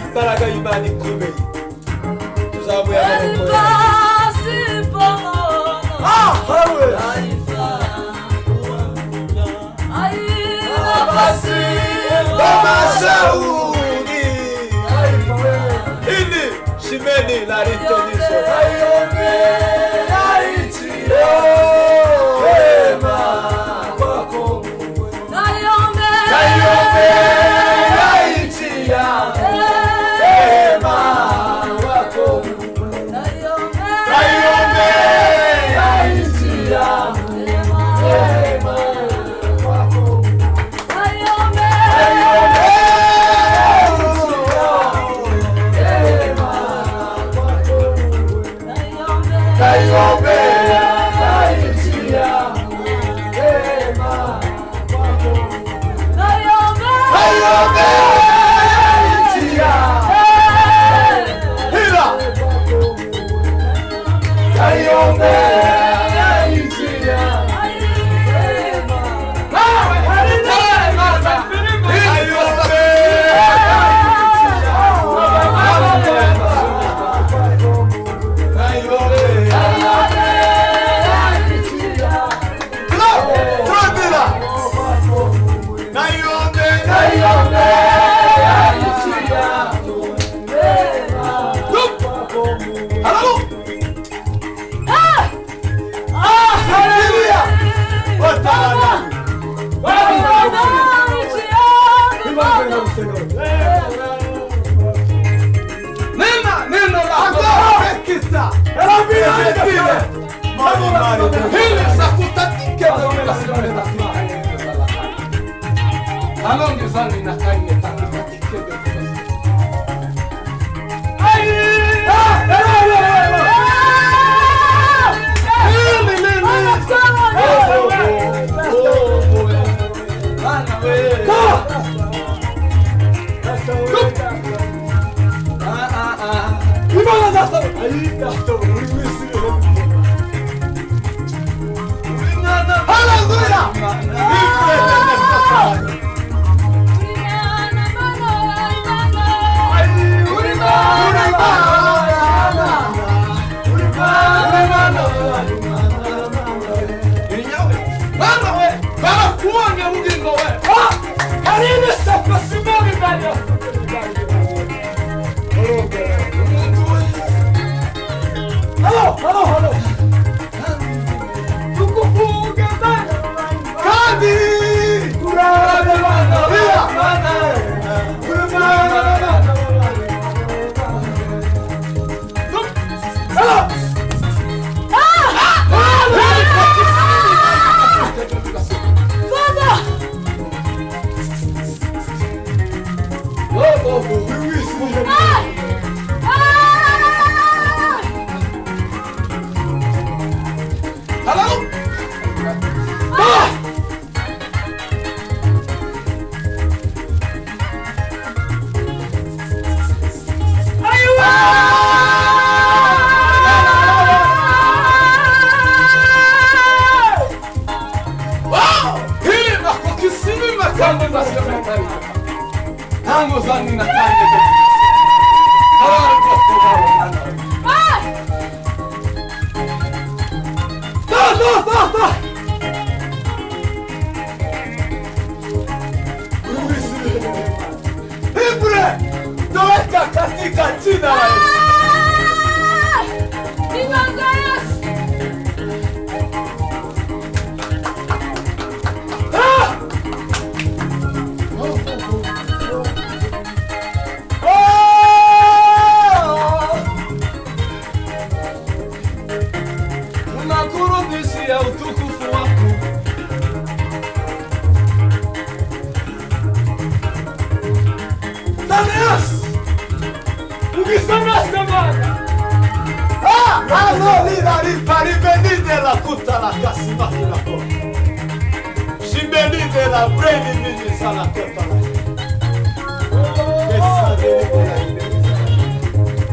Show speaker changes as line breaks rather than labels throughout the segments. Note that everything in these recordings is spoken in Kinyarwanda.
Imbaraga y'Imana ikomeye tuzamuye amaboko ini shimeni la ritoniso Nayombe
Alongezani na kanye katika kikebe.
Katika jina la Yesu. Tunakurudishia utukufu wako. Rivenite la kuta la kasimaki la kota. Shibenite la breni mini sana kota la. Kesa de la indenza.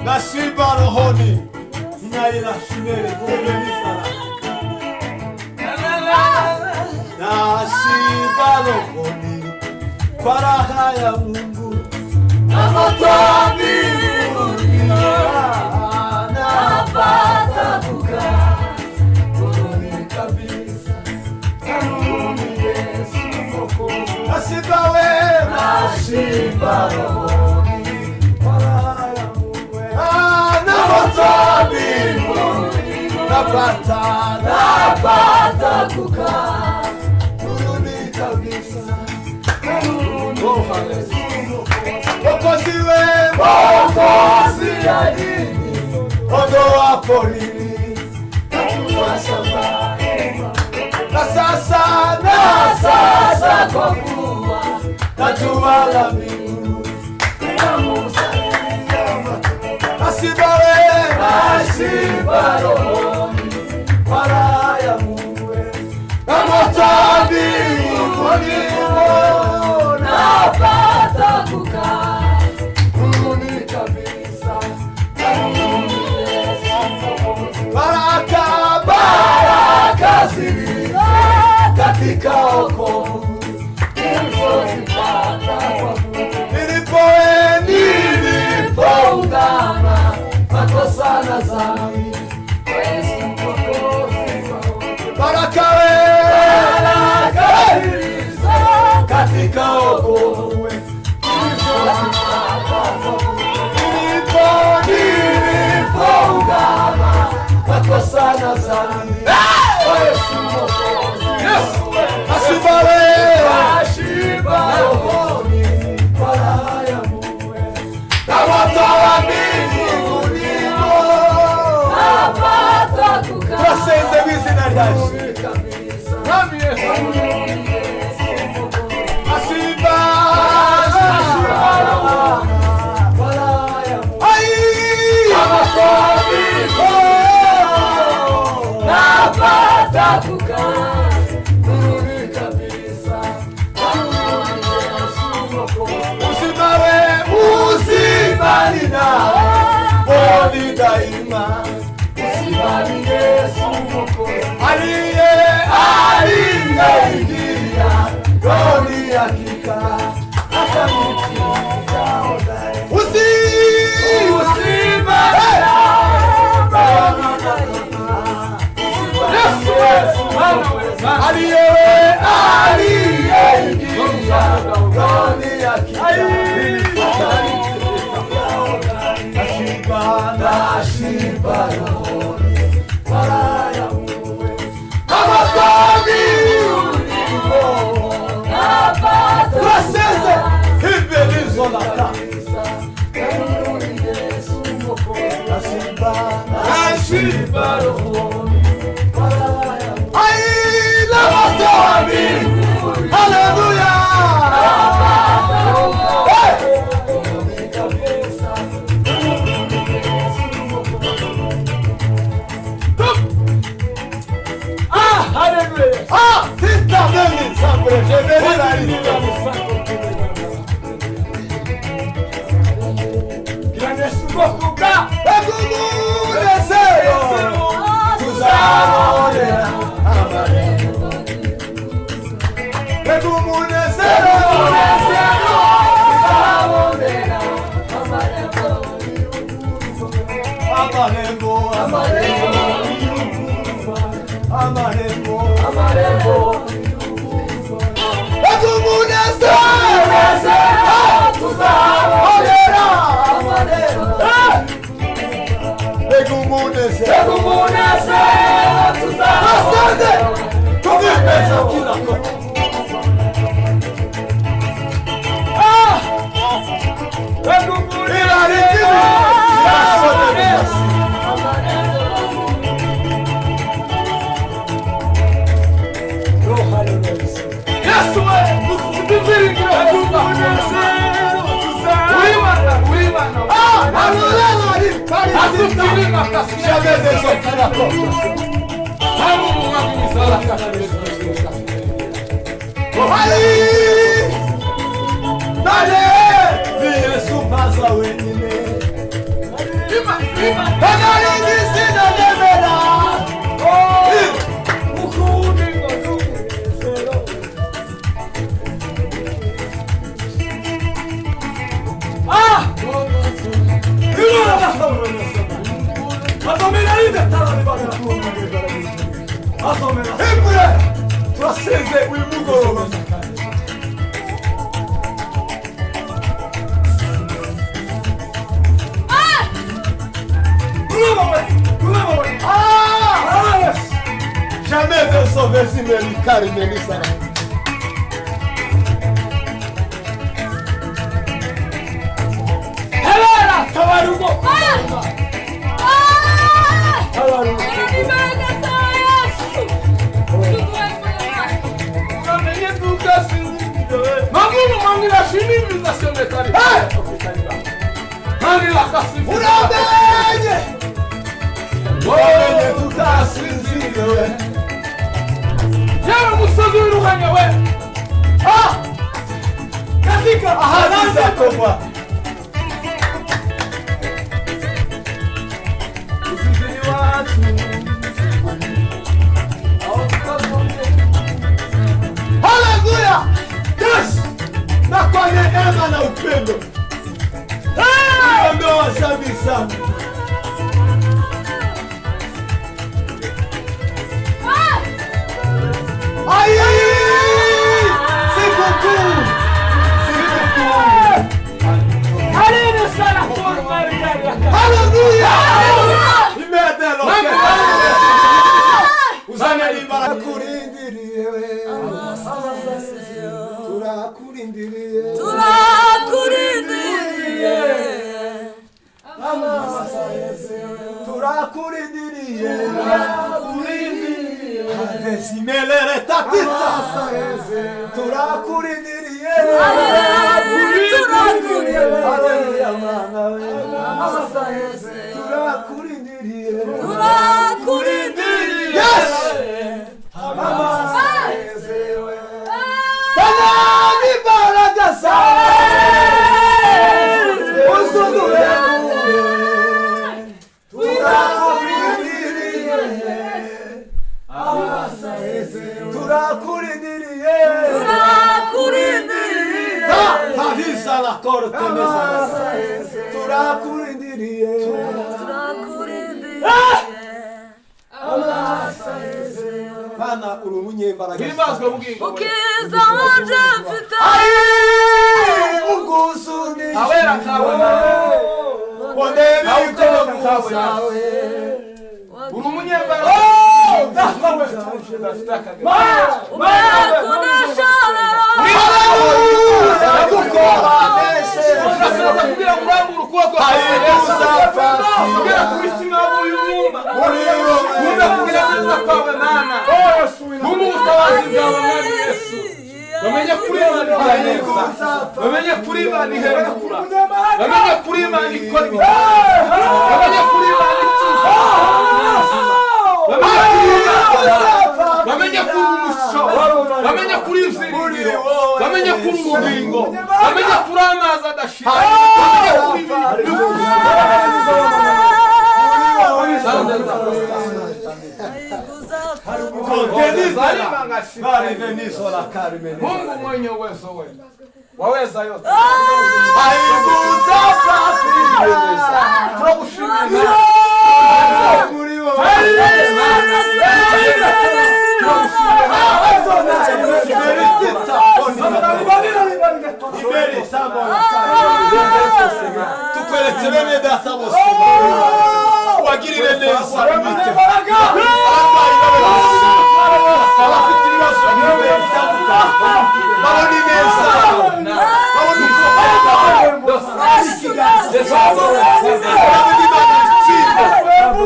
Nasiba rohoni inaila shimele kumenisala. Nasiba rohoni faraha ya Mungu napata mbinguni, napata kukaa rohoni kabisa. Kanuni Yesu Mwokozi. Nasiba we, nasiba rohoni faraha ya Mungu, napata mbinguni, napata kukaa rohoni kabisa. Mwokozi we, Mwokozi ya dini, ondoa polini natuwa shamba. Na sasa kwa na jua la mbingu. Nashiba rohoni kwa raha ya Mungu, na moto wa mbinguni napata kukaa mbinguni kabisa. Baraka zilizo katika wokovu nilipoungama makosa na dhambi, baraka zilizo katika wokovu nilipoungama makosa na dhambi, nashiba rohoni kwa raha ya Mungu, na moto wa mbinguni napata kukaa. Twaseze wizina ryaje Mwami Yesu. Nashiba rohoni kwa raha ya Mungu, na moto wa mbinguni napata kukaa. Usibali nawe moyoni daima, usibali Yesu Mwokozi aliyeingia rohoni hakika atanitia hodari. Usibali nawe aliyeingia rohoni hakika nashiba rohoni kwa raha ya Mungu, na moto wa mbinguni napata kukaa. Hibelizo la kabisa Yesu Mwokozi, nashiba rohoni kwa raha ya Mungu, na moto wa mbinguni. Haleluya. Jamais de sauver si Melikari Melissa. Hello, Kawarugo. Kawarugo.
Mungu mwangila shimiza sionekani. Nani la kasi.
Uramenye. Uramenye tutasinzire we.
Yewe musozi w'iruganya we.
Katika ahadi zako Bwana. Uzizini watu. Haleluya! Yes! Na kwa neema na upendo. Ndio wasabi sana. Ai! Sikukuu.
Karibu sana kwa Maria.
Haleluya! Imedelo. Uzana libara kurindiriye we. Turakurindiriye.
Turakurindiriye.
Turakurindiriye. Simelere tatita. Turakurindiriye.
Turakurindiriye.
Haleluya mana we. Turakurindiriye.
Turakurindiriye.
Yes! Sanani baraka sana. Usudure. Turakurindiriye. Turakurindiriye.
Turakurindiriye.
Favisa la corte mesa. Turakurindiriye. Mana uri umunyembaraga.
Himbazwe bugingo.
Ukiza wanje mfite.
Ugusuni.
Awera kawe nawe.
Wondebe ikogusawe.
Uri umunyembaraga. Ndawe ndashaka.
Umekunashara.
Urashaka kugira ngo urambure ukuboko kwawe. Kugira kurishinga uyu mwuma. Kugira kugira neza kwawe Mana. Mungu utawazi bwawe Mwami Yesu. Bamenye kuri Imana ihaneza. Bamenye kuri Imana iherekura. Bamenye kuri Imana ikora ibitaro. Bamenye kuri Imana ikiza. Bamenye kuri umuco. Bamenye kuri izingiro. Bamenye kuri ubugingo. Bamenye kuri amazi adashira. Bamenye kuri Mungu mwenye uwezo wewe. Waweza yote. Tunakushukuru.
Tukweretse bene data bose wagirire neza abafite ibibazo babona neza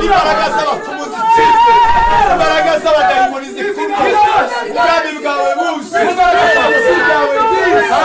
imbaraga z'abapfumu zitsinde imbaraga z'abadayimoni zitsinde ubwami bwawe buze bwawe bwiza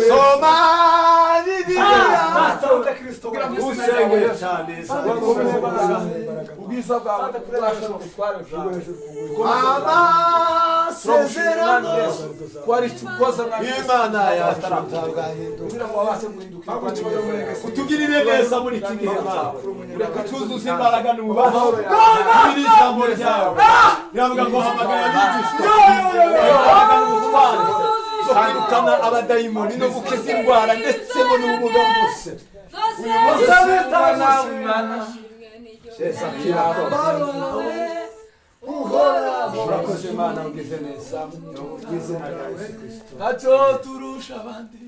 soma bibiliya usenge cyane
Ubwiza bwawe turashaka gutwara
amasezerano
twari tukoza
Imana yacu
kugira ngo babashe guhinduka
utugirire neza muri iki gihe reka tuzuze imbaraga n'ububasha muri ijambo ryawe riravuga ngo hamagara abigishwa hamagara ubutware zo kwirukana abadayimoni no gukiza indwara ndetse n'ubumuga bwose uyu munsi urakoze Mana ugize neza mu izina rya Yesu Kristo
ntacyo turusha abandi